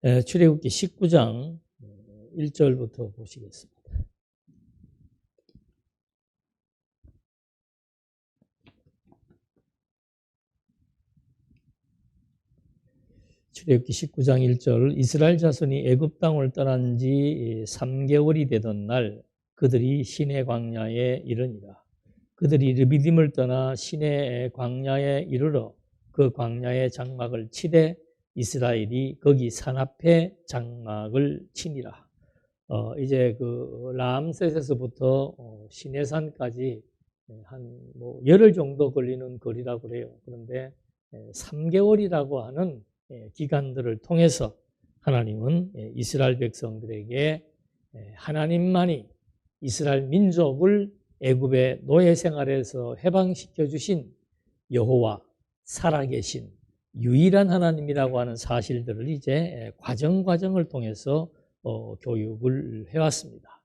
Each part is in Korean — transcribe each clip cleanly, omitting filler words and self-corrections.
출애굽기 19장 1절부터 보시겠습니다. 출애굽기 19장 1절 이스라엘 자손이 애굽 땅을 떠난 지 3개월이 되던 날 그들이 시내 광야에 이르니라. 그들이 르비딤을 떠나 시내 광야에 이르러 그 광야의 장막을 치되 이스라엘이 거기 산 앞에 장막을 치니라. 이제 그 람셋에서부터 시내산까지 한 열흘 정도 걸리는 거리라고 그래요. 그런데 3개월이라고 하는 기간들을 통해서 하나님은 이스라엘 백성들에게 하나님만이 이스라엘 민족을 애굽의 노예 생활에서 해방시켜 주신 여호와 살아계신 유일한 하나님이라고 하는 사실들을 이제 과정을 통해서 교육을 해왔습니다.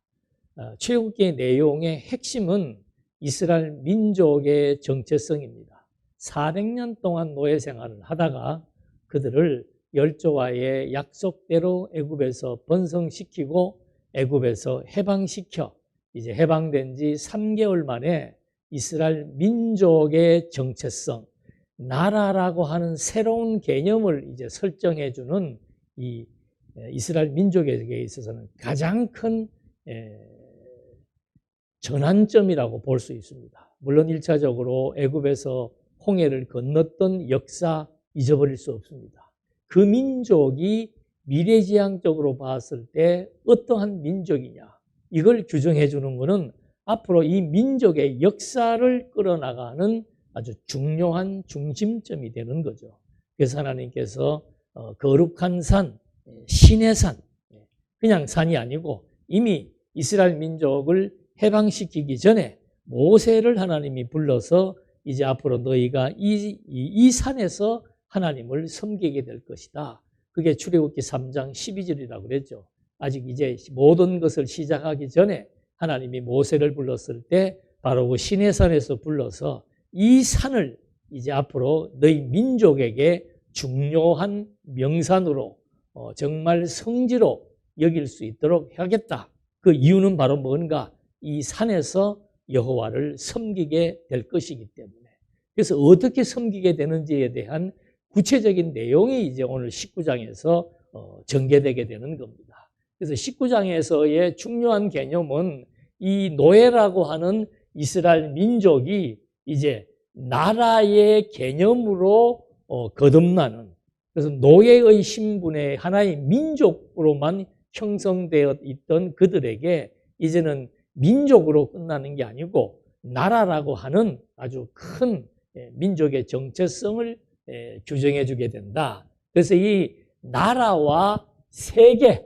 출애굽기의 내용의 핵심은 이스라엘 민족의 정체성입니다. 400년 동안 노예 생활을 하다가 그들을 열조와의 약속대로 애굽에서 번성시키고 애굽에서 해방시켜 이제 해방된 지 3개월 만에 이스라엘 민족의 정체성, 나라라고 하는 새로운 개념을 이제 설정해 주는 이 이스라엘 민족에게 있어서는 가장 큰 전환점이라고 볼 수 있습니다. 물론 1차적으로 애굽에서 홍해를 건넜던 역사 잊어버릴 수 없습니다. 그 민족이 미래지향적으로 봤을 때 어떠한 민족이냐 이걸 규정해 주는 것은 앞으로 이 민족의 역사를 끌어나가는 아주 중요한 중심점이 되는 거죠. 그래서 하나님께서 거룩한 산, 신의 산, 그냥 산이 아니고 이미 이스라엘 민족을 해방시키기 전에 모세를 하나님이 불러서 이제 앞으로 너희가 이 산에서 하나님을 섬기게 될 것이다. 그게 출애굽기 3장 12절이라고 그랬죠. 아직 이제 모든 것을 시작하기 전에 하나님이 모세를 불렀을 때 바로 그 시내산에서 불러서 이 산을 이제 앞으로 너희 민족에게 중요한 명산으로 정말 성지로 여길 수 있도록 하겠다. 그 이유는 바로 뭔가 이 산에서 여호와를 섬기게 될 것이기 때문에. 그래서 어떻게 섬기게 되는지에 대한 구체적인 내용이 이제 오늘 19장에서 전개되게 되는 겁니다. 그래서 19장에서의 중요한 개념은 이 노예라고 하는 이스라엘 민족이 이제 나라의 개념으로 거듭나는, 그래서 노예의 신분의 하나의 민족으로만 형성되어 있던 그들에게 이제는 민족으로 끝나는 게 아니고 나라라고 하는 아주 큰 민족의 정체성을 규정해 주게 된다. 그래서 이 나라와 세계,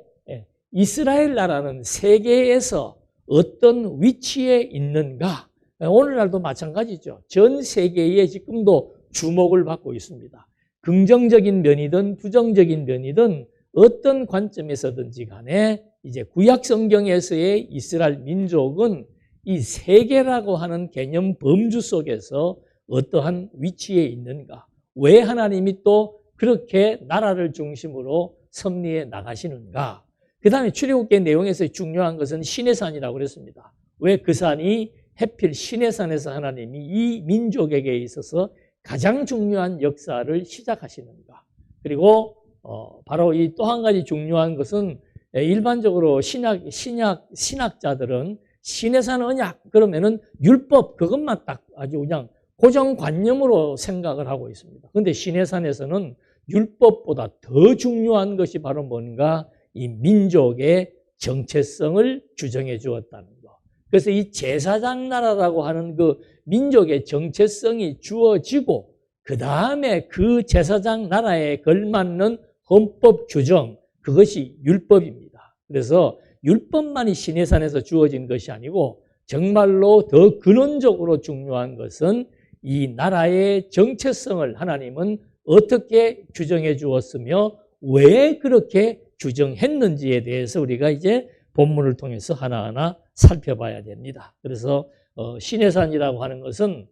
이스라엘 나라는 세계에서 어떤 위치에 있는가? 오늘날도 마찬가지죠. 전 세계에 지금도 주목을 받고 있습니다. 긍정적인 면이든 부정적인 면이든 어떤 관점에서든지 간에 이제 구약 성경에서의 이스라엘 민족은 이 세계라고 하는 개념 범주 속에서 어떠한 위치에 있는가? 왜 하나님이 또 그렇게 나라를 중심으로 섭리해 나가시는가? 그 다음에 출애굽기 내용에서 중요한 것은 시내산이라고 그랬습니다. 왜 그 산이 해필 시내산에서 하나님이 이 민족에게 있어서 가장 중요한 역사를 시작하시는가? 그리고 바로 이 또 한 가지 중요한 것은 일반적으로 신학자들은 시내산 언약 그러면은 율법 그것만 딱 아주 그냥 고정관념으로 생각을 하고 있습니다. 그런데 시내산에서는 율법보다 더 중요한 것이 바로 뭔가 이 민족의 정체성을 규정해 주었다는 거. 그래서 이 제사장 나라라고 하는 그 민족의 정체성이 주어지고 그 다음에 그 제사장 나라에 걸맞는 헌법 규정, 그것이 율법입니다. 그래서 율법만이 시내산에서 주어진 것이 아니고 정말로 더 근원적으로 중요한 것은 이 나라의 정체성을 하나님은 어떻게 규정해 주었으며 왜 그렇게 규정했는지에 대해서 우리가 이제 본문을 통해서 하나하나 살펴봐야 됩니다. 그래서 시내산이라고 하는 것은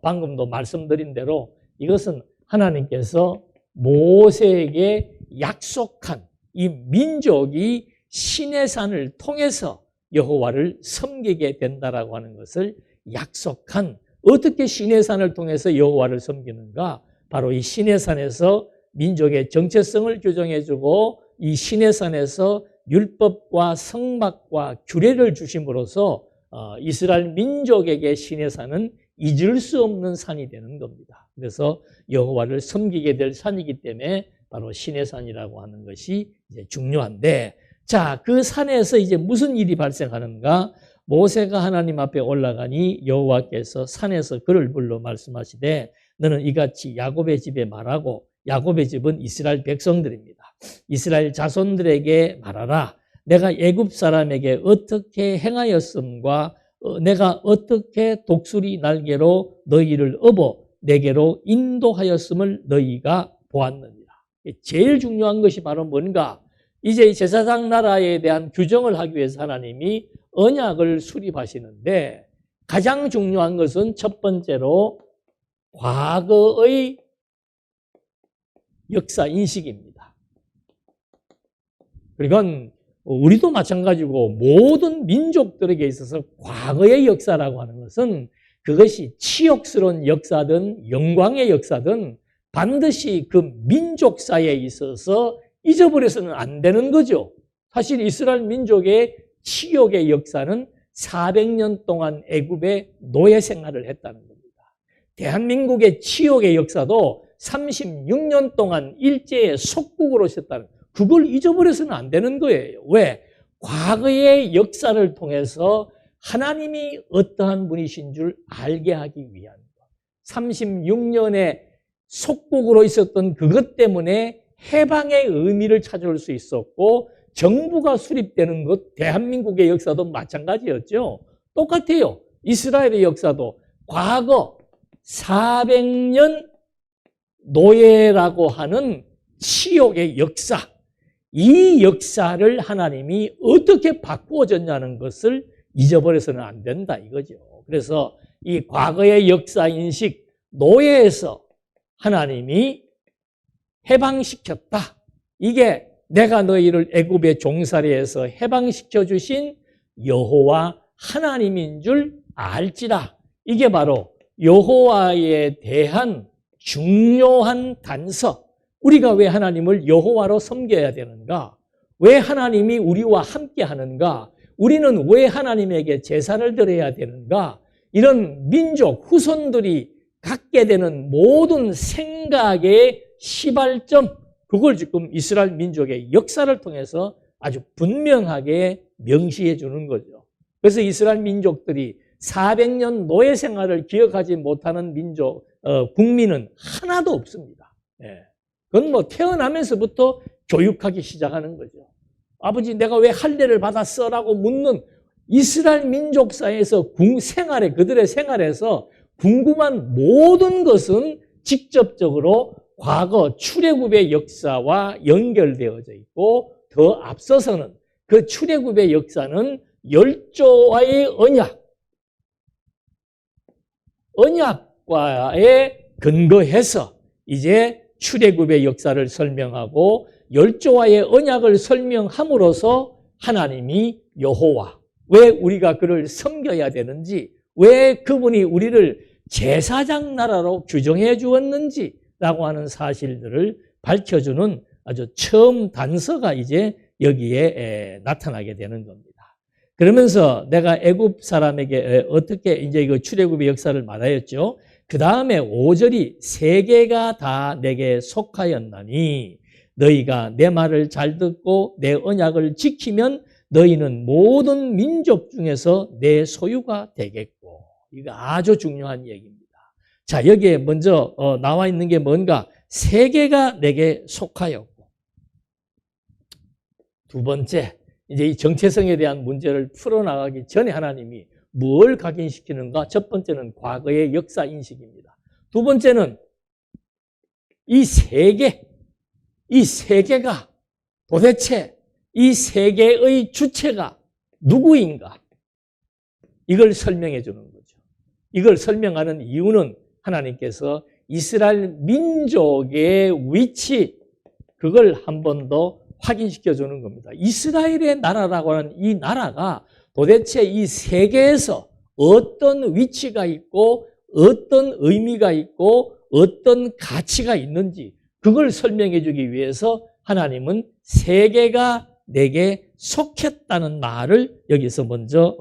방금도 말씀드린 대로 이것은 하나님께서 모세에게 약속한 이 민족이 시내산을 통해서 여호와를 섬기게 된다라고 하는 것을 약속한, 어떻게 시내산을 통해서 여호와를 섬기는가? 바로 이 시내산에서 민족의 정체성을 규정해주고 이 시내산에서 율법과 성막과 규례를 주심으로써 이스라엘 민족에게 시내산은 잊을 수 없는 산이 되는 겁니다. 그래서 여호와를 섬기게 될 산이기 때문에 바로 시내산이라고 하는 것이 이제 중요한데, 자, 그 산에서 이제 무슨 일이 발생하는가? 모세가 하나님 앞에 올라가니 여호와께서 산에서 그를 불러 말씀하시되 너는 이같이 야곱의 집에 말하고, 야곱의 집은 이스라엘 백성들입니다. 이스라엘 자손들에게 말하라. 내가 애굽 사람에게 어떻게 행하였음과 내가 어떻게 독수리 날개로 너희를 업어 내게로 인도하였음을 너희가 보았느니라. 제일 중요한 것이 바로 뭔가? 이제 제사장 나라에 대한 규정을 하기 위해서 하나님이 언약을 수립하시는데, 가장 중요한 것은 첫 번째로 과거의 역사 인식입니다. 그러니까 우리도 마찬가지고 모든 민족들에게 있어서 과거의 역사라고 하는 것은 그것이 치욕스러운 역사든 영광의 역사든 반드시 그 민족사에 있어서 잊어버려서는 안 되는 거죠. 사실 이스라엘 민족의 치욕의 역사는 400년 동안 애굽의 노예 생활을 했다는 겁니다. 대한민국의 치욕의 역사도 36년 동안 일제의 속국으로 있었다는, 그걸 잊어버려서는 안 되는 거예요. 왜? 과거의 역사를 통해서 하나님이 어떠한 분이신 줄 알게 하기 위한 것. 36년의 속국으로 있었던 그것 때문에 해방의 의미를 찾아올 수 있었고, 정부가 수립되는 것, 대한민국의 역사도 마찬가지였죠. 똑같아요. 이스라엘의 역사도 과거 400년 노예라고 하는 치욕의 역사, 이 역사를 하나님이 어떻게 바꾸어졌냐는 것을 잊어버려서는 안 된다 이거죠. 그래서 이 과거의 역사 인식, 노예에서 하나님이 해방시켰다. 이게 내가 너희를 애굽의 종살이에서 해방시켜 주신 여호와 하나님인 줄 알지라. 이게 바로 여호와에 대한 중요한 단서. 우리가 왜 하나님을 여호와로 섬겨야 되는가? 왜 하나님이 우리와 함께 하는가? 우리는 왜 하나님에게 제사를 드려야 되는가? 이런 민족 후손들이 갖게 되는 모든 생각의 시발점, 그걸 지금 이스라엘 민족의 역사를 통해서 아주 분명하게 명시해 주는 거죠. 그래서 이스라엘 민족들이 400년 노예 생활을 기억하지 못하는 민족, 국민은 하나도 없습니다. 예. 그건 뭐 태어나면서부터 교육하기 시작하는 거죠. 아버지, 내가 왜 할례를 받았어? 라고 묻는 이스라엘 민족사에서 생활에, 그들의 생활에서 궁금한 모든 것은 직접적으로 과거 출애굽의 역사와 연결되어져 있고, 더 앞서서는 그 출애굽의 역사는 열조와의 언약과에 근거해서 이제 출애굽의 역사를 설명하고 열조와의 언약을 설명함으로써 하나님이 여호와, 왜 우리가 그를 섬겨야 되는지, 왜 그분이 우리를 제사장 나라로 규정해 주었는지라고 하는 사실들을 밝혀주는 아주 처음 단서가 이제 여기에 나타나게 되는 겁니다. 그러면서 내가 애굽 사람에게 어떻게 이제 이거 출애굽의 역사를 말하였죠. 그 다음에 5절이 세계가 다 내게 속하였나니 너희가 내 말을 잘 듣고 내 언약을 지키면 너희는 모든 민족 중에서 내 소유가 되겠고. 이거 아주 중요한 얘기입니다. 자, 여기에 먼저 나와 있는 게 뭔가? 세계가 내게 속하였고. 두 번째, 이제 이 정체성에 대한 문제를 풀어나가기 전에 하나님이 뭘 각인시키는가? 첫 번째는 과거의 역사 인식입니다. 두 번째는 이 세계가 도대체 이 세계의 주체가 누구인가? 이걸 설명해 주는 거죠. 이걸 설명하는 이유는 하나님께서 이스라엘 민족의 위치, 그걸 한 번 더 확인시켜 주는 겁니다. 이스라엘의 나라라고 하는 이 나라가 도대체 이 세계에서 어떤 위치가 있고 어떤 의미가 있고 어떤 가치가 있는지 그걸 설명해 주기 위해서 하나님은 세계가 내게 속했다는 말을 여기서 먼저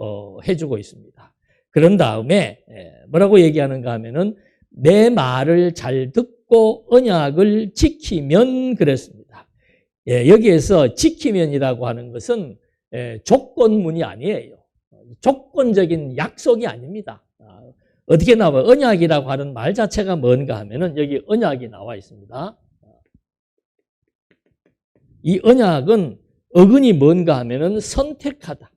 해주고 있습니다. 그런 다음에 뭐라고 얘기하는가 하면은 내 말을 잘 듣고 언약을 지키면 그랬습니다. 여기에서 지키면이라고 하는 것은 조건문이 아니에요. 조건적인 약속이 아닙니다. 어떻게 나와요? 언약이라고 하는 말 자체가 뭔가 하면은 여기 언약이 나와 있습니다. 이 언약은 어근이 뭔가 하면은 선택하다.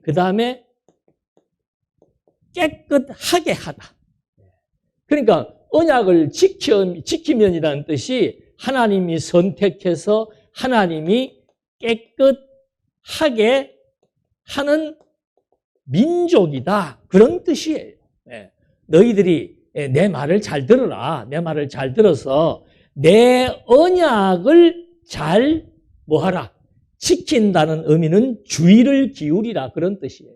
그 다음에 깨끗하게 하다. 그러니까 언약을 지키면이라는 뜻이 하나님이 선택해서 하나님이 깨끗하게 하는 민족이다. 그런 뜻이에요. 너희들이 내 말을 잘 들어라. 내 말을 잘 들어서 내 언약을 잘 뭐하라? 지킨다는 의미는 주의를 기울이라 그런 뜻이에요.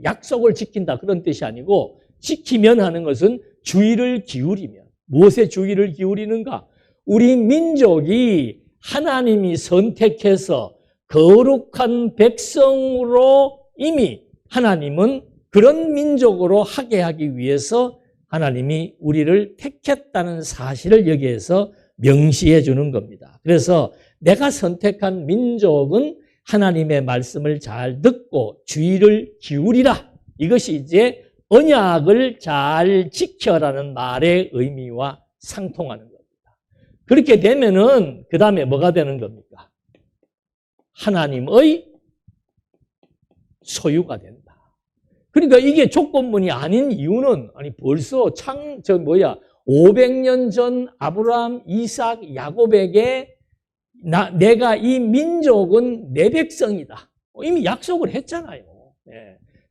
약속을 지킨다 그런 뜻이 아니고 지키면 하는 것은 주의를 기울이면. 무엇에 주의를 기울이는가? 우리 민족이 하나님이 선택해서 거룩한 백성으로 이미 하나님은 그런 민족으로 하게 하기 위해서 하나님이 우리를 택했다는 사실을 여기에서 명시해 주는 겁니다. 그래서 내가 선택한 민족은 하나님의 말씀을 잘 듣고 주의를 기울이라. 이것이 이제 언약을 잘 지켜라는 말의 의미와 상통하는 겁니다. 그렇게 되면은 그 다음에 뭐가 되는 겁니까? 하나님의 소유가 된다. 그러니까 이게 조건문이 아닌 이유는 아니 벌써 500년 전 아브라함, 이삭, 야곱에게 내가 이 민족은 내 백성이다. 이미 약속을 했잖아요.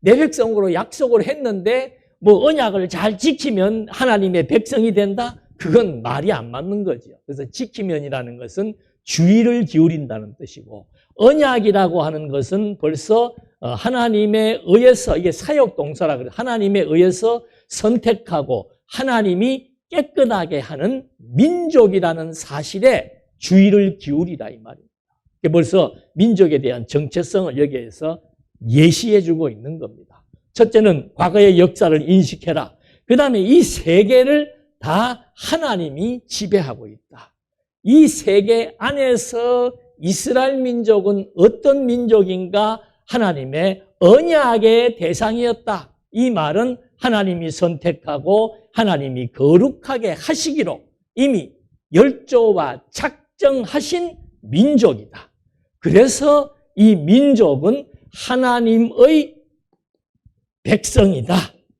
내 백성으로 약속을 했는데 뭐 언약을 잘 지키면 하나님의 백성이 된다? 그건 말이 안 맞는 거죠. 그래서 지키면이라는 것은 주의를 기울인다는 뜻이고 언약이라고 하는 것은 벌써 하나님에 의해서 이게 사역 동사라 그래요. 하나님에 의해서 선택하고 하나님이 깨끗하게 하는 민족이라는 사실에 주의를 기울이라 이 말입니다. 벌써 민족에 대한 정체성을 여기에서 예시해주고 있는 겁니다. 첫째는 과거의 역사를 인식해라. 그 다음에 이 세계를 다 하나님이 지배하고 있다. 이 세계 안에서 이스라엘 민족은 어떤 민족인가? 하나님의 언약의 대상이었다. 이 말은 하나님이 선택하고 하나님이 거룩하게 하시기로 이미 열조와 작정하신 민족이다. 그래서 이 민족은 하나님의 백성이다.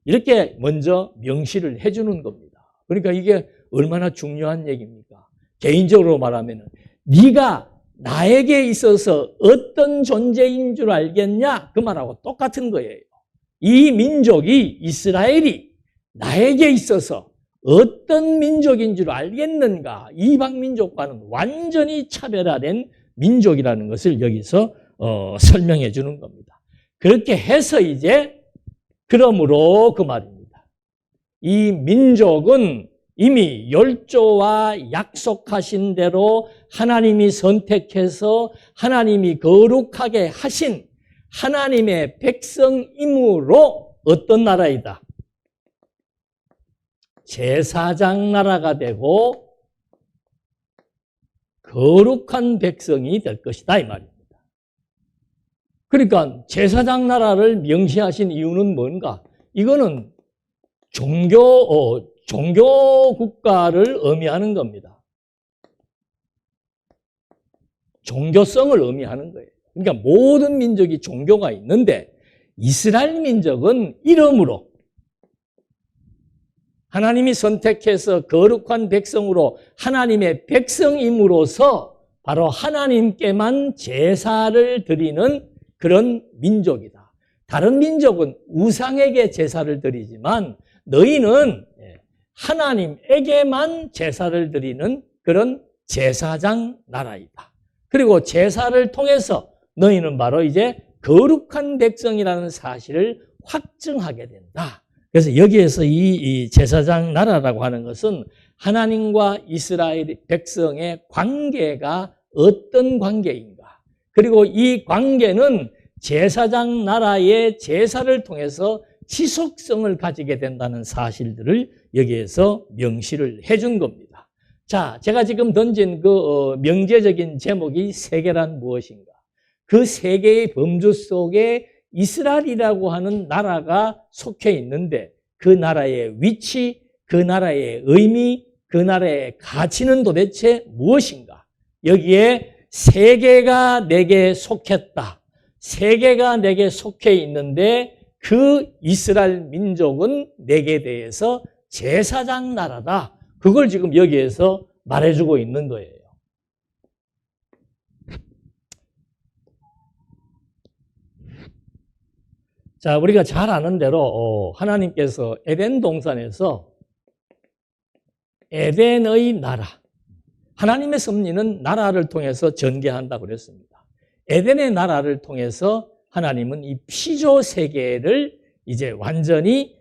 이렇게 먼저 명시를 해주는 겁니다. 그러니까 이게 얼마나 중요한 얘기입니까? 개인적으로 말하면 네가 나에게 있어서 어떤 존재인 줄 알겠냐? 그 말하고 똑같은 거예요. 이 민족이 이스라엘이 나에게 있어서 어떤 민족인 줄 알겠는가? 이방 민족과는 완전히 차별화된 민족이라는 것을 여기서 설명해 주는 겁니다. 그렇게 해서 이제 그러므로 그 말입니다. 이 민족은 이미 열조와 약속하신 대로 하나님이 선택해서 하나님이 거룩하게 하신 하나님의 백성이므로 어떤 나라이다? 제사장 나라가 되고 거룩한 백성이 될 것이다 이 말입니다. 그러니까 제사장 나라를 명시하신 이유는 뭔가? 이거는 종교 국가를 의미하는 겁니다. 종교성을 의미하는 거예요. 그러니까 모든 민족이 종교가 있는데 이스라엘 민족은 이름으로 하나님이 선택해서 거룩한 백성으로 하나님의 백성임으로써 바로 하나님께만 제사를 드리는 그런 민족이다. 다른 민족은 우상에게 제사를 드리지만 너희는 하나님에게만 제사를 드리는 그런 제사장 나라이다. 그리고 제사를 통해서 너희는 바로 이제 거룩한 백성이라는 사실을 확증하게 된다. 그래서 여기에서 이 제사장 나라라고 하는 것은 하나님과 이스라엘 백성의 관계가 어떤 관계인가. 그리고 이 관계는 제사장 나라의 제사를 통해서 지속성을 가지게 된다는 사실들을 여기에서 명시를 해준 겁니다. 자, 제가 지금 던진 그 명제적인 제목이 세계란 무엇인가? 그 세계의 범주 속에 이스라엘이라고 하는 나라가 속해 있는데 그 나라의 위치, 그 나라의 의미, 그 나라의 가치는 도대체 무엇인가? 여기에 세계가 내게 속했다. 세계가 내게 속해 있는데 그 이스라엘 민족은 내게 대해서 제사장 나라다. 그걸 지금 여기에서 말해주고 있는 거예요. 자, 우리가 잘 아는 대로 하나님께서 에덴 동산에서 에덴의 나라, 하나님의 섭리는 나라를 통해서 전개한다고 그랬습니다. 에덴의 나라를 통해서 하나님은 이 피조 세계를 이제 완전히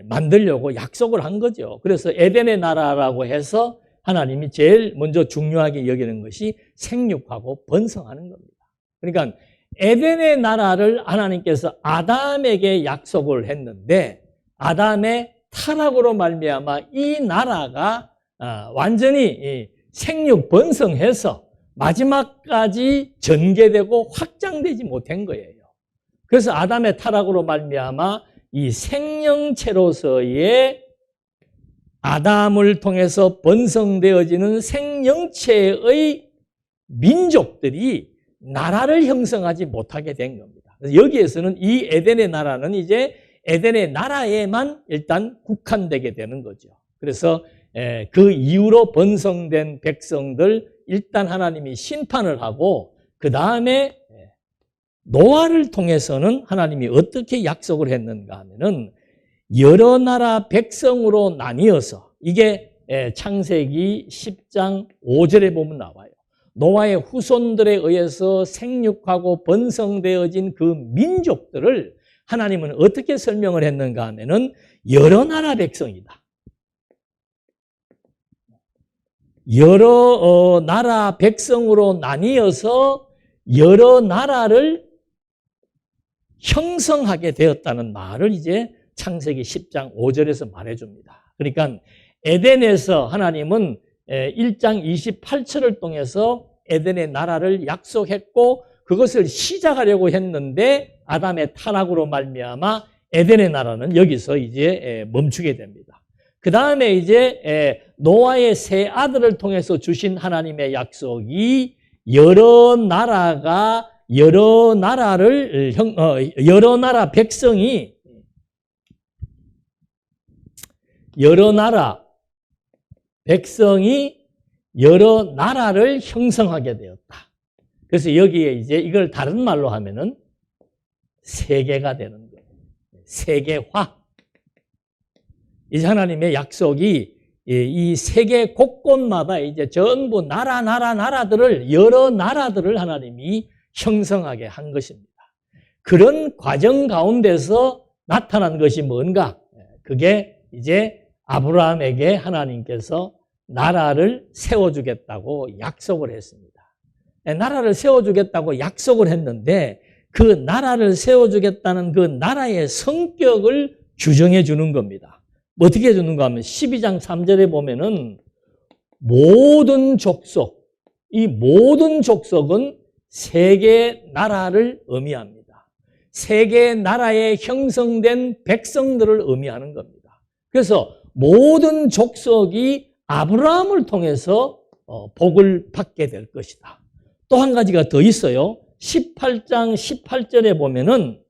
만들려고 약속을 한 거죠. 그래서 에덴의 나라라고 해서 하나님이 제일 먼저 중요하게 여기는 것이 생육하고 번성하는 겁니다. 그러니까 에덴의 나라를 하나님께서 아담에게 약속을 했는데 아담의 타락으로 말미암아 이 나라가 완전히 생육 번성해서 마지막까지 전개되고 확장되지 못한 거예요. 그래서 아담의 타락으로 말미암아 이 생명체로서의 아담을 통해서 번성되어지는 생명체의 민족들이 나라를 형성하지 못하게 된 겁니다. 그래서 여기에서는 이 에덴의 나라는 이제 에덴의 나라에만 일단 국한되게 되는 거죠. 그래서 그 이후로 번성된 백성들 일단 하나님이 심판을 하고 그 다음에 노아를 통해서는 하나님이 어떻게 약속을 했는가 하면은 여러 나라 백성으로 나뉘어서 이게 창세기 10장 5절에 보면 나와요. 노아의 후손들에 의해서 생육하고 번성되어진 그 민족들을 하나님은 어떻게 설명을 했는가 하면은 여러 나라 백성이다. 여러 나라 백성으로 나뉘어서 여러 나라를 형성하게 되었다는 말을 이제 창세기 10장 5절에서 말해줍니다. 그러니까 에덴에서 하나님은 1장 28절을 통해서 에덴의 나라를 약속했고 그것을 시작하려고 했는데 아담의 타락으로 말미암아 에덴의 나라는 여기서 이제 멈추게 됩니다. 그 다음에 이제 노아의 세 아들을 통해서 주신 하나님의 약속이 여러 나라 백성이 여러 나라를 형성하게 되었다. 그래서 여기에 이제 이걸 다른 말로 하면은 세계가 되는 거예요. 세계화. 이제 하나님의 약속이 이 세계 곳곳마다 이제 전부 나라들을 여러 나라들을 하나님이 형성하게 한 것입니다. 그런 과정 가운데서 나타난 것이 뭔가? 그게 이제 아브라함에게 하나님께서 나라를 세워주겠다고 약속을 했습니다. 나라를 세워주겠다고 약속을 했는데 그 나라를 세워주겠다는 그 나라의 성격을 규정해 주는 겁니다. 어떻게 해주는가 하면 12장 3절에 보면은 모든 족속, 이 모든 족속은 세계 나라를 의미합니다. 세계 나라에 형성된 백성들을 의미하는 겁니다. 그래서 모든 족속이 아브라함을 통해서 복을 받게 될 것이다. 또 한 가지가 더 있어요. 18장 18절에 보면은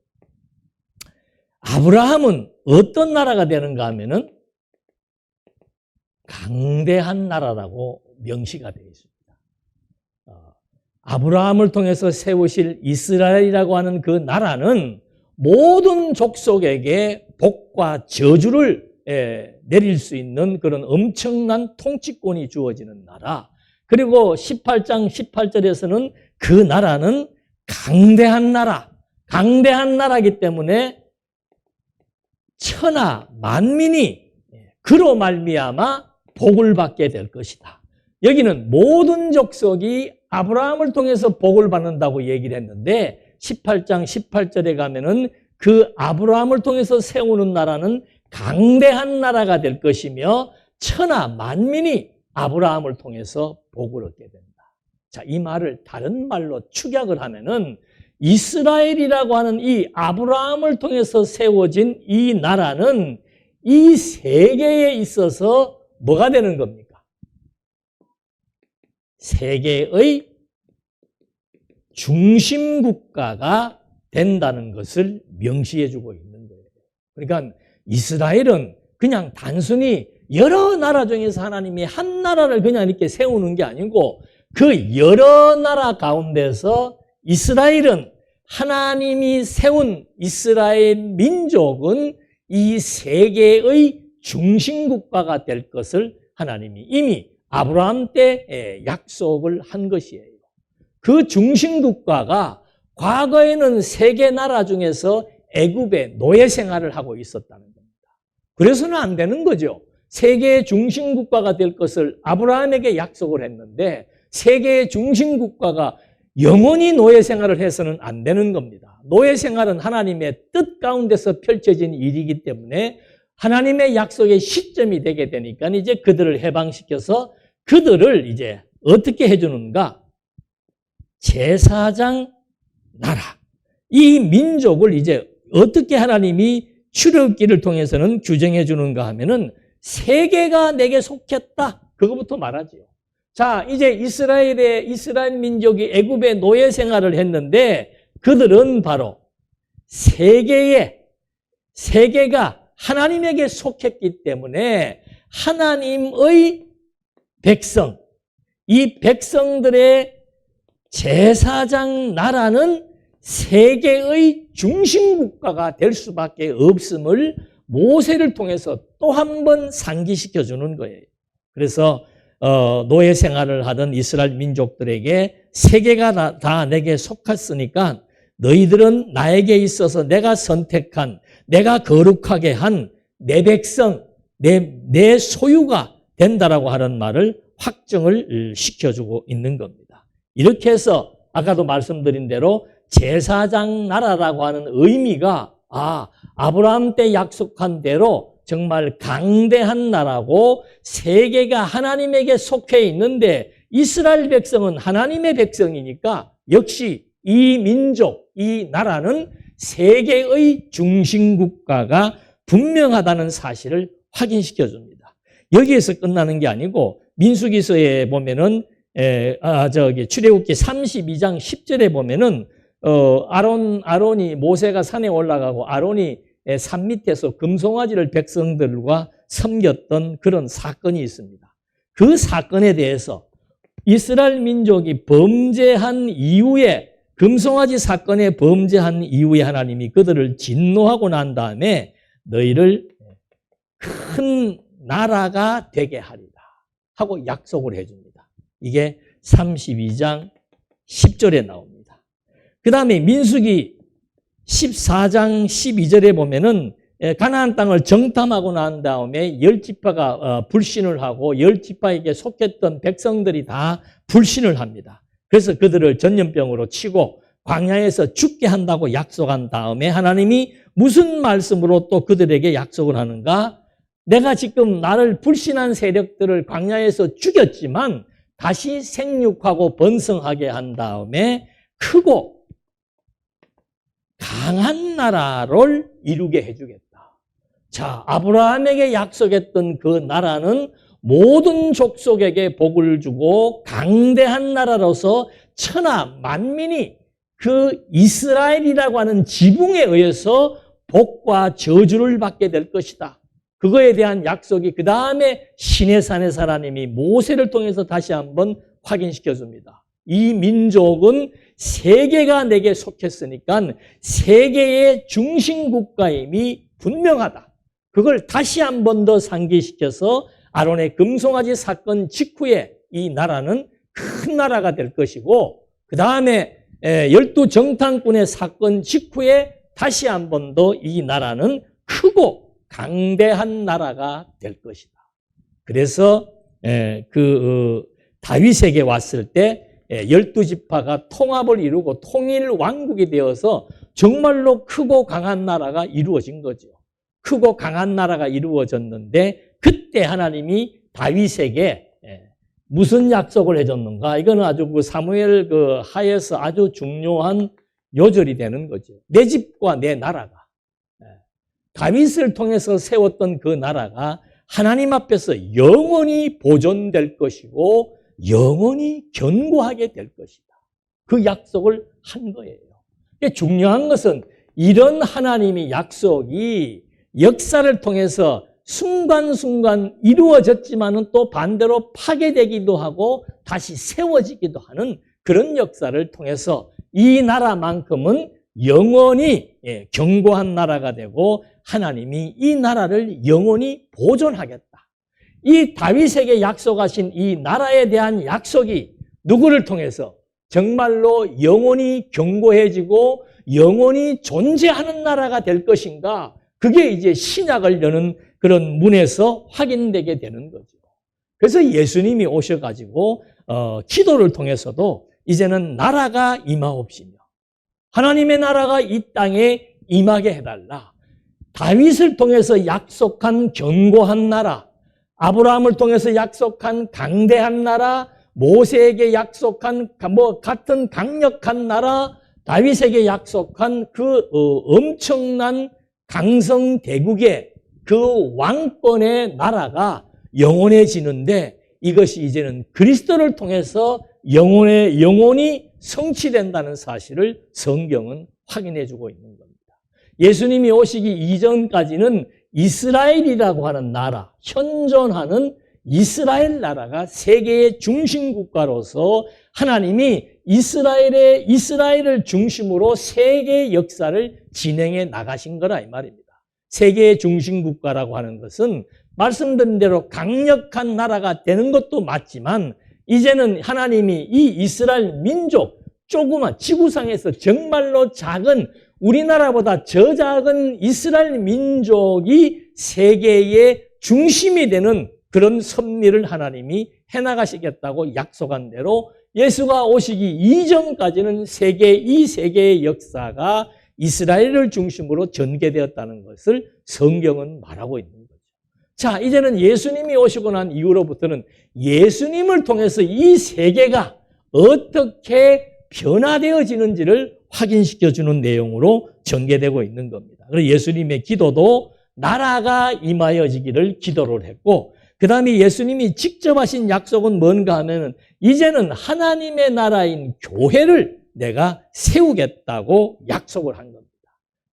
아브라함은 어떤 나라가 되는가 하면은 강대한 나라라고 명시가 되어 있습니다. 아브라함을 통해서 세우실 이스라엘이라고 하는 그 나라는 모든 족속에게 복과 저주를 내릴 수 있는 그런 엄청난 통치권이 주어지는 나라. 그리고 18장 18절에서는 그 나라는 강대한 나라이기 때문에 천하 만민이 그로 말미암아 복을 받게 될 것이다. 여기는 모든 족속이 아브라함을 통해서 복을 받는다고 얘기를 했는데 18장 18절에 가면은 그 아브라함을 통해서 세우는 나라는 강대한 나라가 될 것이며 천하 만민이 아브라함을 통해서 복을 얻게 된다. 자, 이 말을 다른 말로 축약을 하면은 이스라엘이라고 하는 이 아브라함을 통해서 세워진 이 나라는 이 세계에 있어서 뭐가 되는 겁니까? 세계의 중심 국가가 된다는 것을 명시해 주고 있는 거예요. 그러니까 이스라엘은 그냥 단순히 여러 나라 중에서 하나님이 한 나라를 그냥 이렇게 세우는 게 아니고 그 여러 나라 가운데서 이스라엘은 하나님이 세운 이스라엘 민족은 이 세계의 중심 국가가 될 것을 하나님이 이미 아브라함 때 약속을 한 것이에요. 그 중심 국가가 과거에는 세계 나라 중에서 애굽의 노예 생활을 하고 있었다는 겁니다. 그래서는 안 되는 거죠. 세계의 중심 국가가 될 것을 아브라함에게 약속을 했는데 세계의 중심 국가가 영원히 노예 생활을 해서는 안 되는 겁니다. 노예 생활은 하나님의 뜻 가운데서 펼쳐진 일이기 때문에 하나님의 약속의 시점이 되게 되니까 이제 그들을 해방시켜서 그들을 이제 어떻게 해주는가? 제사장 나라. 이 민족을 이제 어떻게 하나님이 출애굽기를 통해서는 규정해 주는가 하면은 세계가 내게 속했다. 그거부터 말하지요. 자, 이제 이스라엘 민족이 애굽의 노예 생활을 했는데 그들은 바로 세계가 하나님에게 속했기 때문에 하나님의 백성, 이 백성들의 제사장 나라는 세계의 중심 국가가 될 수밖에 없음을 모세를 통해서 또 한 번 상기시켜 주는 거예요. 그래서 노예 생활을 하던 이스라엘 민족들에게 세계가 다 내게 속했으니까 너희들은 나에게 있어서 내가 선택한, 내가 거룩하게 한 내 백성, 내 소유가 된다라고 하는 말을 확정을 시켜주고 있는 겁니다. 이렇게 해서 아까도 말씀드린 대로 제사장 나라라고 하는 의미가 아브라함 때 약속한 대로 정말 강대한 나라고 세계가 하나님에게 속해 있는데 이스라엘 백성은 하나님의 백성이니까 역시 이 민족, 이 나라는 세계의 중심 국가가 분명하다는 사실을 확인시켜 줍니다. 여기에서 끝나는 게 아니고 민수기서에 보면은 출애굽기 32장 10절에 보면은 아론이 모세가 산에 올라가고 아론이 산 밑에서 금송아지를 백성들과 섬겼던 그런 사건이 있습니다. 그 사건에 대해서 이스라엘 민족이 범죄한 이후에 금송아지 사건에 범죄한 이후에 하나님이 그들을 진노하고 난 다음에 너희를 큰 나라가 되게 하리라 하고 약속을 해줍니다. 이게 32장 10절에 나옵니다. 그 다음에 민수기 14장 12절에 보면은 가나안 땅을 정탐하고 난 다음에 10지파가 불신을 하고 10지파에게 속했던 백성들이 다 불신을 합니다. 그래서 그들을 전염병으로 치고 광야에서 죽게 한다고 약속한 다음에 하나님이 무슨 말씀으로 또 그들에게 약속을 하는가? 내가 지금 나를 불신한 세력들을 광야에서 죽였지만 다시 생육하고 번성하게 한 다음에 크고 강한 나라를 이루게 해주겠다. 자, 아브라함에게 약속했던 그 나라는 모든 족속에게 복을 주고 강대한 나라로서 천하 만민이 그 이스라엘이라고 하는 지붕에 의해서 복과 저주를 받게 될 것이다. 그거에 대한 약속이 그 다음에 시내산에서 하나님이 모세를 통해서 다시 한번 확인시켜 줍니다. 이 민족은 세계가 내게 속했으니까 세계의 중심 국가임이 분명하다. 그걸 다시 한 번 더 상기시켜서 아론의 금송아지 사건 직후에 이 나라는 큰 나라가 될 것이고, 그 다음에 12정탐꾼의 사건 직후에 다시 한 번 더 이 나라는 크고 강대한 나라가 될 것이다. 그래서 다윗에게 왔을 때 12지파가 통합을 이루고 통일 왕국이 되어서 정말로 크고 강한 나라가 이루어진 거죠. 크고 강한 나라가 이루어졌는데, 그때 하나님이 다윗에게 무슨 약속을 해줬는가? 이거는 아주 사무엘 하에서 아주 중요한 요절이 되는 거죠. 내 집과 내 나라가, 다윗을 통해서 세웠던 그 나라가 하나님 앞에서 영원히 보존될 것이고 영원히 견고하게 될 것이다. 그 약속을 한 거예요. 중요한 것은 이런 하나님의 약속이 역사를 통해서 순간순간 이루어졌지만은 또 반대로 파괴되기도 하고 다시 세워지기도 하는 그런 역사를 통해서 이 나라만큼은 영원히 견고한 나라가 되고 하나님이 이 나라를 영원히 보존하겠다. 이 다윗에게 약속하신 이 나라에 대한 약속이 누구를 통해서 정말로 영원히 견고해지고 영원히 존재하는 나라가 될 것인가? 그게 이제 신약을 여는 그런 문에서 확인되게 되는 거죠. 그래서 예수님이 오셔가지고 기도를 통해서도 이제는 나라가 임하옵시며 하나님의 나라가 이 땅에 임하게 해달라. 다윗을 통해서 약속한 견고한 나라, 아브라함을 통해서 약속한 강대한 나라, 모세에게 약속한 같은 강력한 나라, 다윗에게 약속한 그 엄청난 강성대국의 그 왕권의 나라가 영원해지는데, 이것이 이제는 그리스도를 통해서 영원히 성취된다는 사실을 성경은 확인해 주고 있는 겁니다. 예수님이 오시기 이전까지는 이스라엘이라고 하는 나라, 현존하는 이스라엘 나라가 세계의 중심 국가로서 하나님이 이스라엘을 중심으로 세계 역사를 진행해 나가신 거라 이 말입니다. 세계의 중심 국가라고 하는 것은 말씀드린 대로 강력한 나라가 되는 것도 맞지만, 이제는 하나님이 이 이스라엘 민족, 조그만 지구상에서 정말로 작은 우리나라보다 저 작은 이스라엘 민족이 세계의 중심이 되는 그런 섭리를 하나님이 해나가시겠다고 약속한 대로 예수가 오시기 이전까지는 이 세계의 역사가 이스라엘을 중심으로 전개되었다는 것을 성경은 말하고 있는 거죠. 자, 이제는 예수님이 오시고 난 이후로부터는 예수님을 통해서 이 세계가 어떻게 변화되어지는지를 확인시켜주는 내용으로 전개되고 있는 겁니다. 그래서 예수님의 기도도 나라가 임하여지기를 기도를 했고, 그 다음에 예수님이 직접 하신 약속은 뭔가 하면은 이제는 하나님의 나라인 교회를 내가 세우겠다고 약속을 한 겁니다.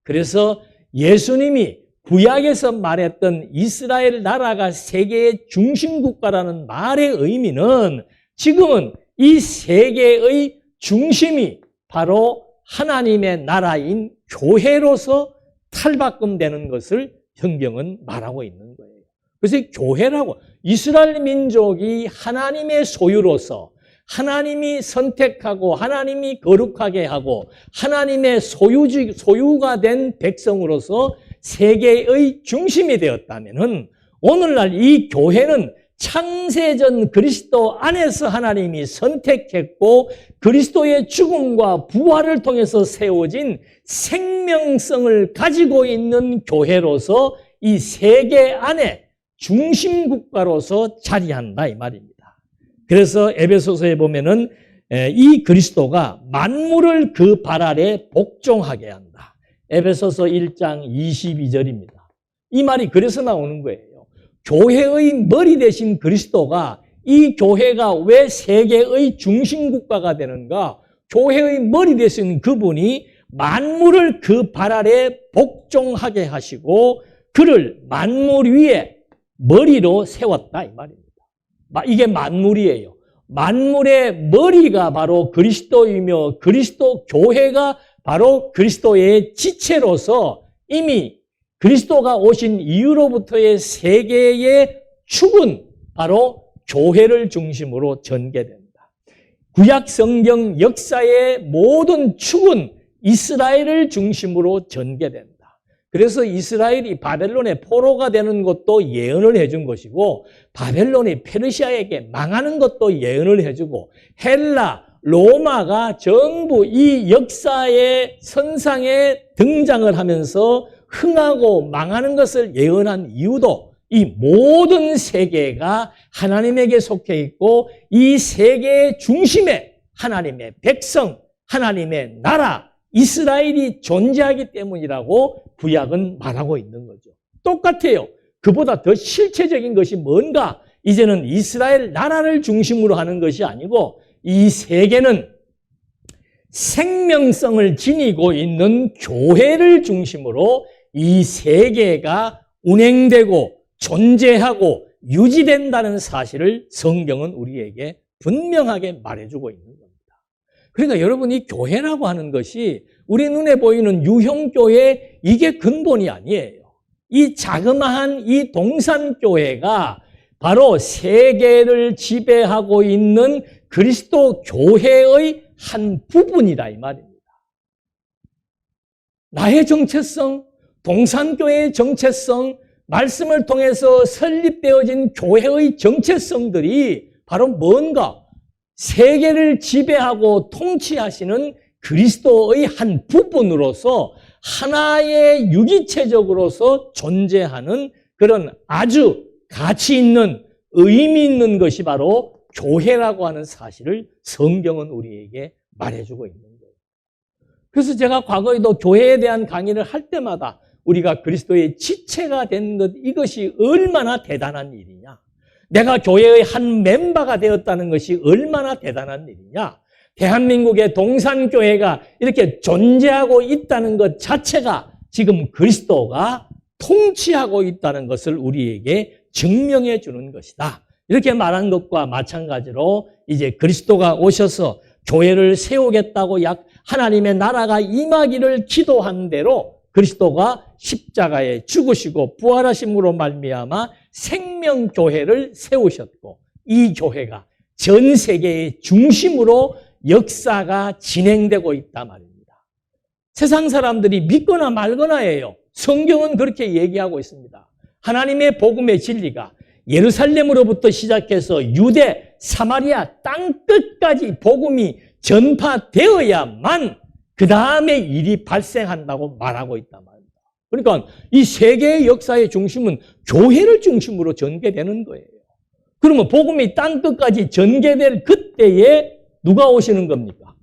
그래서 예수님이 구약에서 말했던 이스라엘 나라가 세계의 중심 국가라는 말의 의미는 지금은 이 세계의 중심이 바로 하나님의 나라인 교회로서 탈바꿈되는 것을 성경은 말하고 있는 거예요. 그래서 교회라고, 이스라엘 민족이 하나님의 소유로서 하나님이 선택하고 하나님이 거룩하게 하고 하나님의 소유가 된 백성으로서 세계의 중심이 되었다면은, 오늘날 이 교회는 창세전 그리스도 안에서 하나님이 선택했고 그리스도의 죽음과 부활을 통해서 세워진 생명성을 가지고 있는 교회로서 이 세계 안에 중심 국가로서 자리한다 이 말입니다. 그래서 에베소서에 보면은 이 그리스도가 만물을 그 발 아래 복종하게 한다. 에베소서 1장 22절입니다. 이 말이 그래서 나오는 거예요. 교회의 머리 되신 그리스도가, 이 교회가 왜 세계의 중심 국가가 되는가? 교회의 머리 되신 그분이 만물을 그 발 아래 복종하게 하시고 그를 만물 위에 머리로 세웠다 이 말입니다. 이게 만물이에요. 만물의 머리가 바로 그리스도이며 그리스도 교회가 바로 그리스도의 지체로서 이미 그리스도가 오신 이후로부터의 세계의 축은 바로 교회를 중심으로 전개된다. 구약 성경 역사의 모든 축은 이스라엘을 중심으로 전개된다. 그래서 이스라엘이 바벨론의 포로가 되는 것도 예언을 해준 것이고 바벨론이 페르시아에게 망하는 것도 예언을 해주고 헬라, 로마가 전부 이 역사의 선상에 등장을 하면서 흥하고 망하는 것을 예언한 이유도 이 모든 세계가 하나님에게 속해 있고 이 세계의 중심에 하나님의 백성, 하나님의 나라, 이스라엘이 존재하기 때문이라고 구약은 말하고 있는 거죠. 똑같아요. 그보다 더 실체적인 것이 뭔가? 이제는 이스라엘 나라를 중심으로 하는 것이 아니고 이 세계는 생명성을 지니고 있는 교회를 중심으로 이 세계가 운행되고 존재하고 유지된다는 사실을 성경은 우리에게 분명하게 말해주고 있는 겁니다. 그러니까 여러분, 이 교회라고 하는 것이 우리 눈에 보이는 유형교회, 이게 근본이 아니에요. 이 자그마한 이 동산교회가 바로 세계를 지배하고 있는 그리스도 교회의 한 부분이다 이 말입니다. 나의 정체성, 동산교회의 정체성, 말씀을 통해서 설립되어진 교회의 정체성들이 바로 뭔가? 세계를 지배하고 통치하시는 그리스도의 한 부분으로서 하나의 유기체적으로서 존재하는 그런 아주 가치 있는, 의미 있는 것이 바로 교회라고 하는 사실을 성경은 우리에게 말해주고 있는 거예요. 그래서 제가 과거에도 교회에 대한 강의를 할 때마다 우리가 그리스도의 지체가 된 것, 이것이 얼마나 대단한 일이냐. 내가 교회의 한 멤버가 되었다는 것이 얼마나 대단한 일이냐. 대한민국의 동산교회가 이렇게 존재하고 있다는 것 자체가 지금 그리스도가 통치하고 있다는 것을 우리에게 증명해 주는 것이다. 이렇게 말한 것과 마찬가지로 이제 그리스도가 오셔서 교회를 세우겠다고 하나님의 나라가 임하기를 기도한 대로 그리스도가 십자가에 죽으시고 부활하심으로 말미암아 생명교회를 세우셨고 이 교회가 전 세계의 중심으로 역사가 진행되고 있단 말입니다. 세상 사람들이 믿거나 말거나예요. 성경은 그렇게 얘기하고 있습니다. 하나님의 복음의 진리가 예루살렘으로부터 시작해서 유대, 사마리아 땅끝까지 복음이 전파되어야만 그 다음에 일이 발생한다고 말하고 있단 말입니다. 그러니까 이 세계의 역사의 중심은 교회를 중심으로 전개되는 거예요. 그러면 복음이 땅끝까지 전개될 그때에 누가 오시는 겁니까?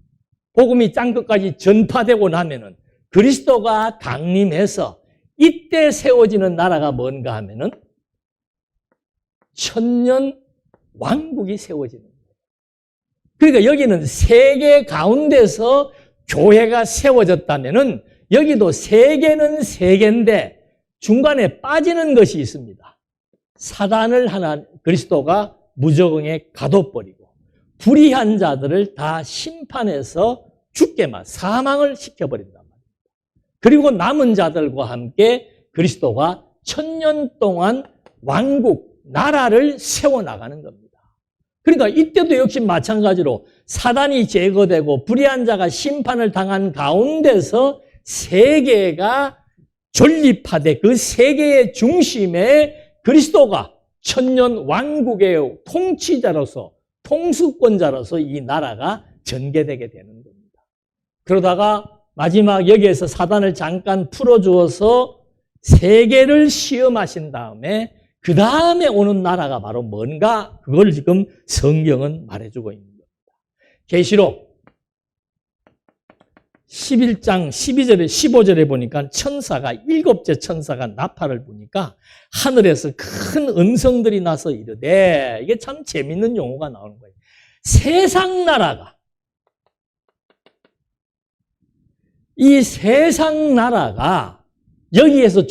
복음이 땅끝까지 전파되고 나면은 그리스도가 강림해서 이때 세워지는 나라가 뭔가 하면은 천년 왕국이 세워지는 거예요. 그러니까 여기는 세계 가운데서 교회가 세워졌다면은 여기도 세계는 세계인데 중간에 빠지는 것이 있습니다. 사단을 그리스도가 무저공에 가둬버리고 불의한 자들을 다 심판해서 죽게만 사망을 시켜버린단 말입니다. 그리고 남은 자들과 함께 그리스도가 천년 동안 왕국, 나라를 세워나가는 겁니다. 그러니까 이때도 역시 마찬가지로 사단이 제거되고 불의한 자가 심판을 당한 가운데서 세계가 존립하되 그 세계의 중심에 그리스도가 천년 왕국의 통치자로서 통수권자로서 이 나라가 전개되게 되는 겁니다. 그러다가 마지막 여기에서 사단을 잠깐 풀어주어서 세계를 시험하신 다음에 그 다음에 오는 나라가 바로 뭔가 그걸 지금 성경은 말해주고 있는 겁니다. 계시록 11장 12절에 15절에 보니까 천사가 7째 천사가 나팔을 부니까 하늘에서 큰 음성들이 나서 이르되 이게 참 재밌는 용어가 나오는 거예요. 세상 나라가 이 세상 나라가 여기에서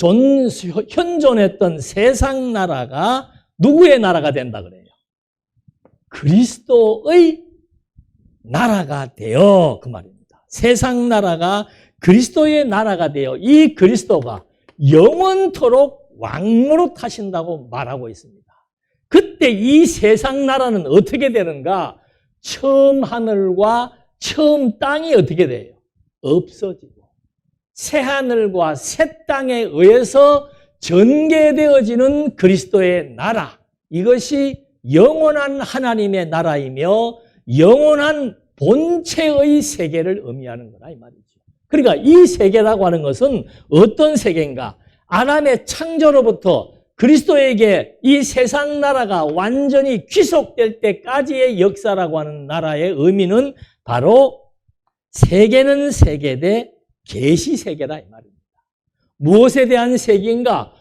현존했던 세상 나라가 누구의 나라가 된다 그래요? 그리스도의 나라가 되어 그 말입니다. 세상 나라가 그리스도의 나라가 되어 이 그리스도가 영원토록 왕노릇 하신다고 말하고 있습니다. 그때 이 세상 나라는 어떻게 되는가? 처음 하늘과 처음 땅이 어떻게 돼요? 없어지고 새 하늘과 새 땅에 의해서 전개되어지는 그리스도의 나라, 이것이 영원한 하나님의 나라이며 영원한 본체의 세계를 의미하는 거라 이 말이죠. 그러니까 이 세계라고 하는 것은 어떤 세계인가? 아담의 창조로부터 그리스도에게 이 세상 나라가 완전히 귀속될 때까지의 역사라고 하는 나라의 의미는 바로 세계는 세계 대 계시 세계다 이 말입니다. 무엇에 대한 세계인가?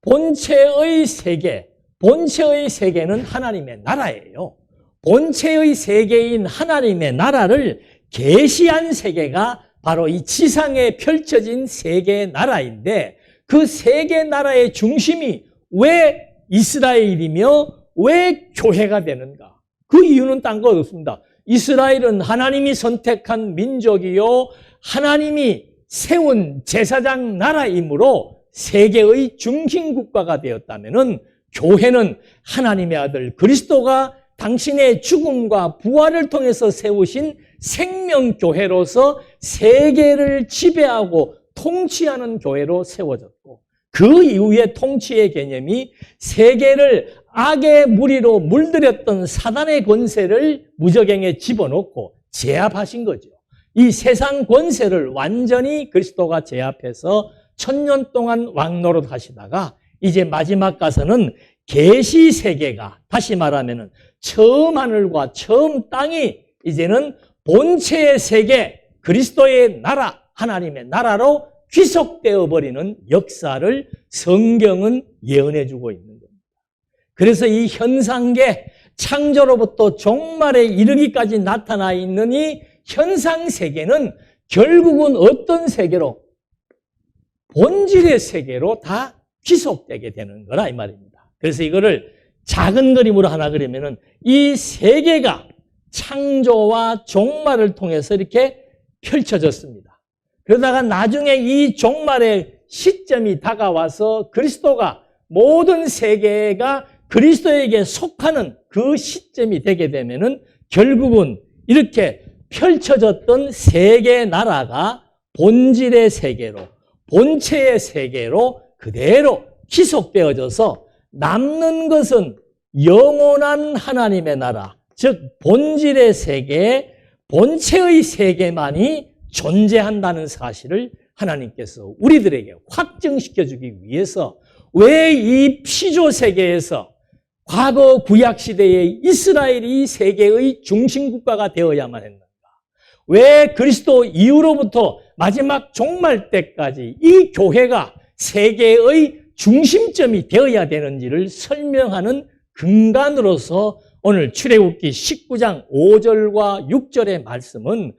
본체의 세계. 본체의 세계는 하나님의 나라예요. 본체의 세계인 하나님의 나라를 계시한 세계가 바로 이 지상에 펼쳐진 세계 나라인데, 그 세계 나라의 중심이 왜 이스라엘이며 왜 교회가 되는가? 그 이유는 딴 것 없습니다. 이스라엘은 하나님이 선택한 민족이요 하나님이 세운 제사장 나라이므로 세계의 중심 국가가 되었다면은, 교회는 하나님의 아들 그리스도가 당신의 죽음과 부활을 통해서 세우신 생명교회로서 세계를 지배하고 통치하는 교회로 세워졌고, 그 이후의 통치의 개념이 세계를 악의 무리로 물들였던 사단의 권세를 무저갱에 집어넣고 제압하신 거죠. 이 세상 권세를 완전히 그리스도가 제압해서 1000년 동안 왕노릇 하시다가 이제 마지막 가서는 계시 세계가, 다시 말하면은 처음 하늘과 처음 땅이 이제는 본체의 세계, 그리스도의 나라, 하나님의 나라로 귀속되어 버리는 역사를 성경은 예언해 주고 있는 겁니다. 그래서 이 현상계, 창조로부터 종말에 이르기까지 나타나 있는 이 현상 세계는 결국은 어떤 세계로? 본질의 세계로 다 귀속되게 되는 거라 이 말입니다. 그래서 이거를 작은 그림으로 하나 그리면은 이 세계가 창조와 종말을 통해서 이렇게 펼쳐졌습니다. 그러다가 나중에 이 종말의 시점이 다가와서 그리스도가 모든 세계가 그리스도에게 속하는 그 시점이 되게 되면은 결국은 이렇게 펼쳐졌던 세계 나라가 본질의 세계로, 본체의 세계로 그대로 귀속되어져서 남는 것은 영원한 하나님의 나라, 즉 본질의 세계, 본체의 세계만이 존재한다는 사실을 하나님께서 우리들에게 확증시켜주기 위해서 왜 이 피조 세계에서 과거 구약 시대의 이스라엘이 세계의 중심 국가가 되어야만 했는가? 왜 그리스도 이후로부터 마지막 종말 때까지 이 교회가 세계의 중심점이 되어야 되는지를 설명하는 근간으로서 오늘 출애굽기 19장 5절과 6절의 말씀은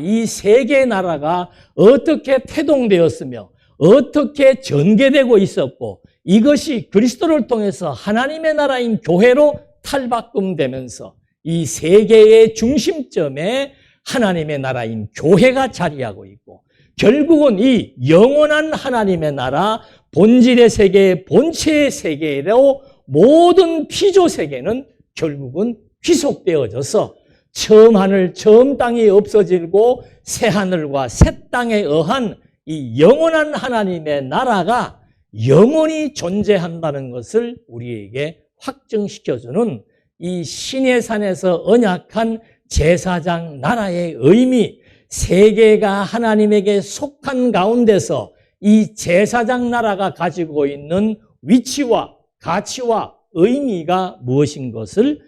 이 세계 나라가 어떻게 태동되었으며 어떻게 전개되고 있었고 이것이 그리스도를 통해서 하나님의 나라인 교회로 탈바꿈되면서 이 세계의 중심점에 하나님의 나라인 교회가 자리하고 있고, 결국은 이 영원한 하나님의 나라, 본질의 세계, 본체의 세계로 모든 피조 세계는 결국은 귀속되어져서 처음 하늘, 처음 땅이 없어지고 새 하늘과 새 땅에 의한 이 영원한 하나님의 나라가 영원히 존재한다는 것을 우리에게 확증시켜주는 이 시내산에서 언약한 제사장 나라의 의미, 세계가 하나님에게 속한 가운데서 이 제사장 나라가 가지고 있는 위치와 가치와 의미가 무엇인 것을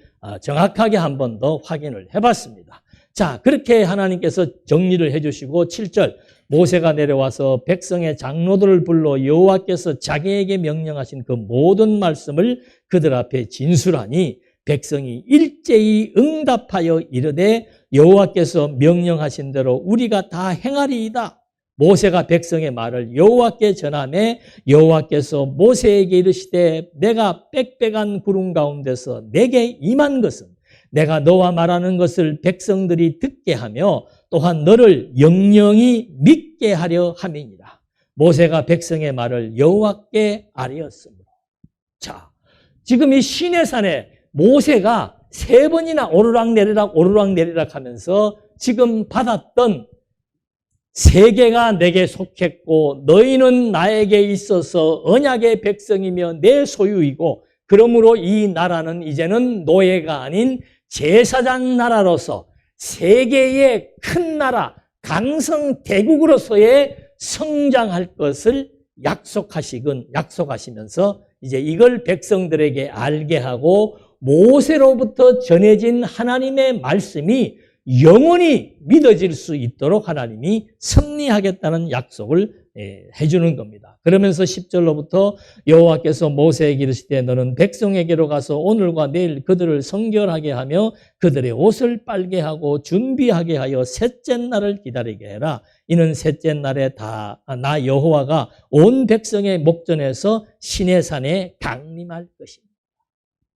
정확하게 한 번 더 확인을 해봤습니다. 자, 그렇게 하나님께서 정리를 해주시고 7절, 모세가 내려와서 백성의 장로들을 불러 여호와께서 자기에게 명령하신 그 모든 말씀을 그들 앞에 진술하니 백성이 일제히 응답하여 이르되 여호와께서 명령하신 대로 우리가 다 행하리이다. 모세가 백성의 말을 여호와께 전하매 여호와께서 모세에게 이르시되 내가 빽빽한 구름 가운데서 내게 임한 것은 내가 너와 말하는 것을 백성들이 듣게 하며 또한 너를 영영히 믿게 하려 함이니라. 모세가 백성의 말을 여호와께 아뢰었으므로. 자, 지금 이 시내산에 모세가 3번이나 오르락내리락 하면서 지금 받았던 세계가 내게 속했고 너희는 나에게 있어서 언약의 백성이며 내 소유이고 그러므로 이 나라는 이제는 노예가 아닌 제사장 나라로서 세계의 큰 나라 강성 대국으로서의 성장할 것을 약속하시면서 이제 이걸 백성들에게 알게 하고 모세로부터 전해진 하나님의 말씀이 영원히 믿어질 수 있도록 하나님이 섭리하겠다는 약속을 해주는 겁니다. 그러면서 10절로부터 여호와께서 모세에게 이르시되 너는 백성에게로 가서 오늘과 내일 그들을 성결하게 하며 그들의 옷을 빨게 하고 준비하게 하여 셋째 날을 기다리게 해라. 이는 셋째 날에 나 여호와가 온 백성의 목전에서 시내산에 강림할 것입니다.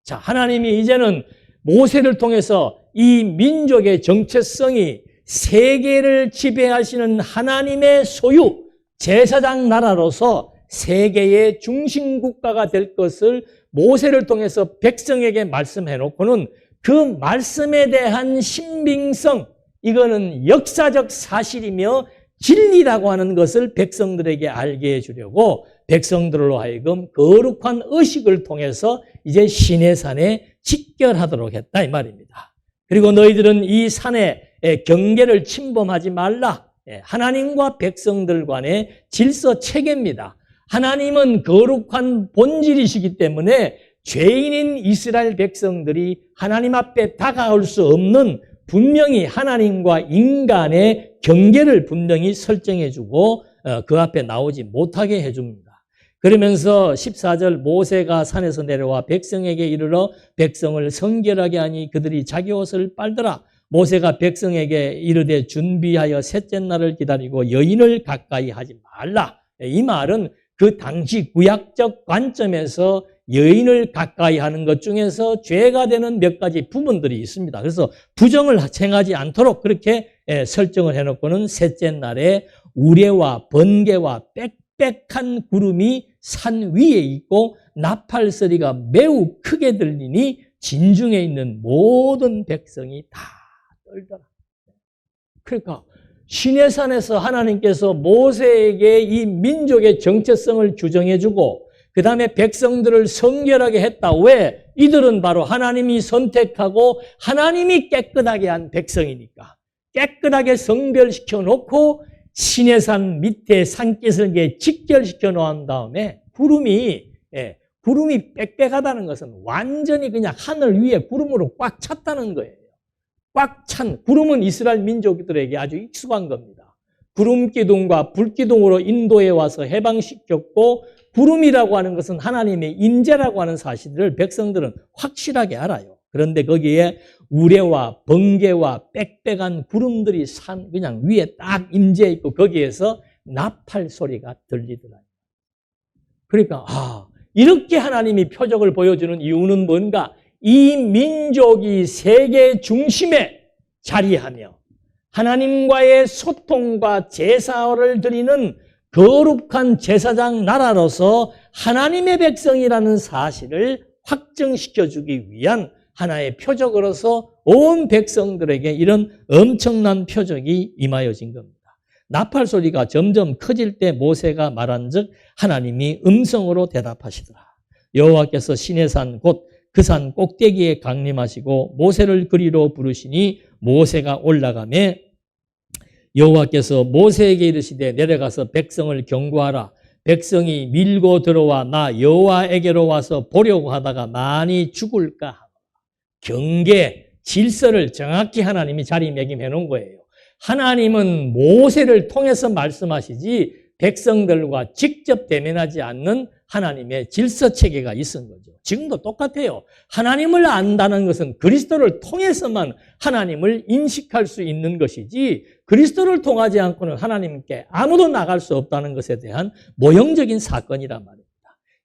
자, 하나님이 이제는 모세를 통해서 이 민족의 정체성이 세계를 지배하시는 하나님의 소유, 제사장 나라로서 세계의 중심국가가 될 것을 모세를 통해서 백성에게 말씀해 놓고는 그 말씀에 대한 신빙성, 이거는 역사적 사실이며 진리라고 하는 것을 백성들에게 알게 해주려고 백성들로 하여금 거룩한 의식을 통해서 이제 시내산에 직결하도록 했다 이 말입니다. 그리고 너희들은 이 산의 경계를 침범하지 말라. 하나님과 백성들 간의 질서 체계입니다. 하나님은 거룩한 본질이시기 때문에 죄인인 이스라엘 백성들이 하나님 앞에 다가올 수 없는 분명히 하나님과 인간의 경계를 분명히 설정해주고 그 앞에 나오지 못하게 해줍니다. 그러면서 14절 모세가 산에서 내려와 백성에게 이르러 백성을 성결하게 하니 그들이 자기 옷을 빨더라. 모세가 백성에게 이르되 준비하여 셋째 날을 기다리고 여인을 가까이 하지 말라. 이 말은 그 당시 구약적 관점에서 여인을 가까이 하는 것 중에서 죄가 되는 몇 가지 부분들이 있습니다. 그래서 부정을 행하지 않도록 그렇게 설정을 해놓고는 셋째 날에 우레와 번개와 빽빽한 구름이 산 위에 있고 나팔 소리가 매우 크게 들리니 진중에 있는 모든 백성이 다 떨더라. 그러니까 시내산에서 하나님께서 모세에게 이 민족의 정체성을 규정해주고 그 다음에 백성들을 성결하게 했다. 왜? 이들은 바로 하나님이 선택하고 하나님이 깨끗하게 한 백성이니까. 깨끗하게 성별시켜 놓고 시내산 밑에 산기슭에 직결시켜 놓은 다음에 구름이 빽빽하다는 것은 완전히 그냥 하늘 위에 구름으로 꽉 찼다는 거예요. 꽉 찬 구름은 이스라엘 민족들에게 아주 익숙한 겁니다. 구름 기둥과 불 기둥으로 인도에 와서 해방시켰고 구름이라고 하는 것은 하나님의 임재라고 하는 사실을 백성들은 확실하게 알아요. 그런데 거기에 우레와 번개와 빽빽한 구름들이 그냥 위에 딱 임재해 있고 거기에서 나팔 소리가 들리더라. 그러니까 이렇게 하나님이 표적을 보여주는 이유는 뭔가? 이 민족이 세계 중심에 자리하며 하나님과의 소통과 제사를 드리는 거룩한 제사장 나라로서 하나님의 백성이라는 사실을 확증시켜주기 위한 하나의 표적으로서 온 백성들에게 이런 엄청난 표적이 임하여진 겁니다. 나팔 소리가 점점 커질 때 모세가 말한즉 하나님이 음성으로 대답하시더라. 여호와께서 시내산 곧 그 산 꼭대기에 강림하시고 모세를 그리로 부르시니 모세가 올라가며 여호와께서 모세에게 이르시되 내려가서 백성을 경고하라. 백성이 밀고 들어와 나 여호와에게로 와서 보려고 하다가 많이 죽을까. 경계, 질서를 정확히 하나님이 자리매김해 놓은 거예요. 하나님은 모세를 통해서 말씀하시지 백성들과 직접 대면하지 않는 하나님의 질서체계가 있은 거죠. 지금도 똑같아요. 하나님을 안다는 것은 그리스도를 통해서만 하나님을 인식할 수 있는 것이지 그리스도를 통하지 않고는 하나님께 아무도 나갈 수 없다는 것에 대한 모형적인 사건이란 말입니다.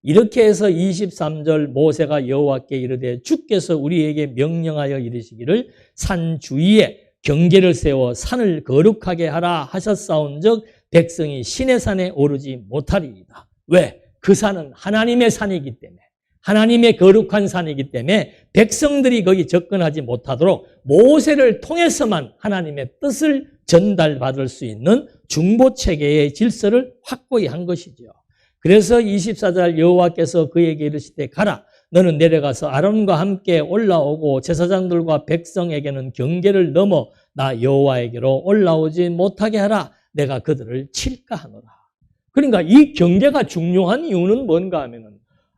이렇게 해서 23절 모세가 여호와께 이르되 주께서 우리에게 명령하여 이르시기를 산 주위에 경계를 세워 산을 거룩하게 하라 하셨사온즉 백성이 시내산에 오르지 못하리이다. 왜? 그 산은 하나님의 산이기 때문에 하나님의 거룩한 산이기 때문에 백성들이 거기 접근하지 못하도록 모세를 통해서만 하나님의 뜻을 전달받을 수 있는 중보체계의 질서를 확고히 한 것이죠. 그래서 24절 여호와께서 그에게 이르시되 가라 너는 내려가서 아론과 함께 올라오고 제사장들과 백성에게는 경계를 넘어 나 여호와에게로 올라오지 못하게 하라 내가 그들을 칠까 하노라. 그러니까 이 경계가 중요한 이유는 뭔가 하면은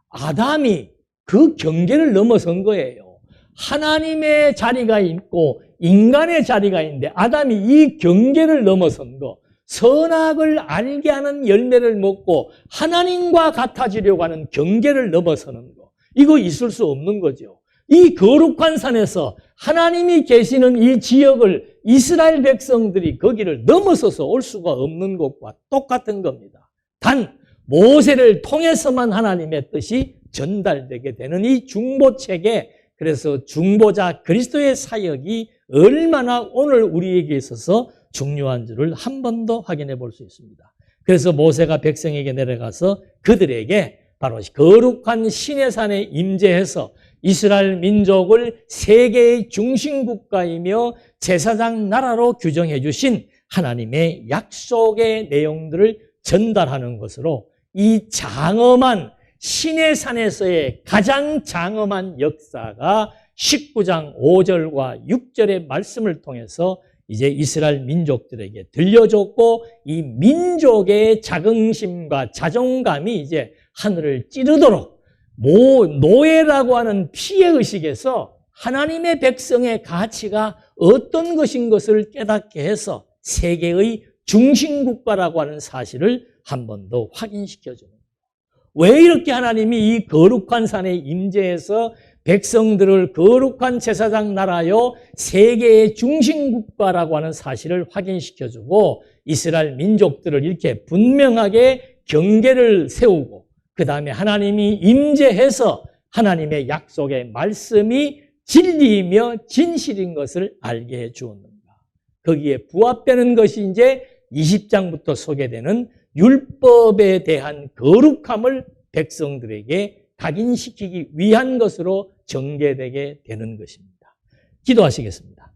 아담이 그 경계를 넘어선 거예요. 하나님의 자리가 있고 인간의 자리가 있는데 아담이 이 경계를 넘어선 거, 선악을 알게 하는 열매를 먹고 하나님과 같아지려고 하는 경계를 넘어서는 거, 이거 있을 수 없는 거죠. 이 거룩한 산에서 하나님이 계시는 이 지역을 이스라엘 백성들이 거기를 넘어서서 올 수가 없는 것과 똑같은 겁니다. 단 모세를 통해서만 하나님의 뜻이 전달되게 되는 이 중보체계, 그래서 중보자 그리스도의 사역이 얼마나 오늘 우리에게 있어서 중요한 줄을 한 번 더 확인해 볼 수 있습니다. 그래서 모세가 백성에게 내려가서 그들에게 바로 거룩한 시내산에 임재해서 이스라엘 민족을 세계의 중심국가이며 제사장 나라로 규정해 주신 하나님의 약속의 내용들을 전달하는 것으로 이 장엄한 시내산에서의 가장 장엄한 역사가 19장 5절과 6절의 말씀을 통해서 이제 이스라엘 민족들에게 들려줬고 이 민족의 자긍심과 자존감이 이제 하늘을 찌르도록 노예라고 하는 피해의식에서 하나님의 백성의 가치가 어떤 것인 것을 깨닫게 해서 세계의 중심국가라고 하는 사실을 한 번 더 확인시켜주는 거예요. 왜 이렇게 하나님이 이 거룩한 산에 임재해서 백성들을 거룩한 제사장 나라요 세계의 중심국가라고 하는 사실을 확인시켜주고 이스라엘 민족들을 이렇게 분명하게 경계를 세우고 그 다음에 하나님이 임재해서 하나님의 약속의 말씀이 진리이며 진실인 것을 알게 해 주었는가. 거기에 부합되는 것이 이제 20장부터 소개되는 율법에 대한 거룩함을 백성들에게 각인시키기 위한 것으로 전개되게 되는 것입니다. 기도하시겠습니다.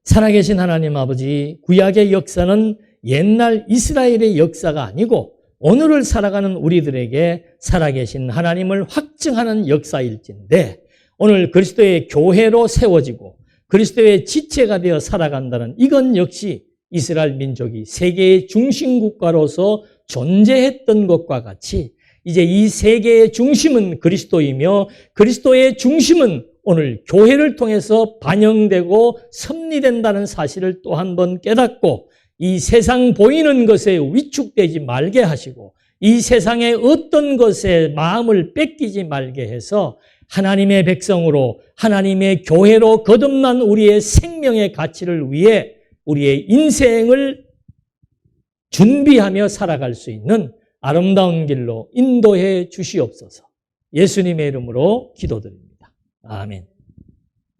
살아계신 하나님 아버지, 구약의 역사는 옛날 이스라엘의 역사가 아니고 오늘을 살아가는 우리들에게 살아계신 하나님을 확증하는 역사일진데 오늘 그리스도의 교회로 세워지고 그리스도의 지체가 되어 살아간다는 이건 역시 이스라엘 민족이 세계의 중심국가로서 존재했던 것과 같이 이제 이 세계의 중심은 그리스도이며 그리스도의 중심은 오늘 교회를 통해서 반영되고 섭리된다는 사실을 또 한 번 깨닫고 이 세상 보이는 것에 위축되지 말게 하시고 이 세상의 어떤 것에 마음을 뺏기지 말게 해서 하나님의 백성으로 하나님의 교회로 거듭난 우리의 생명의 가치를 위해 우리의 인생을 준비하며 살아갈 수 있는 아름다운 길로 인도해 주시옵소서. 예수님의 이름으로 기도드립니다. 아멘.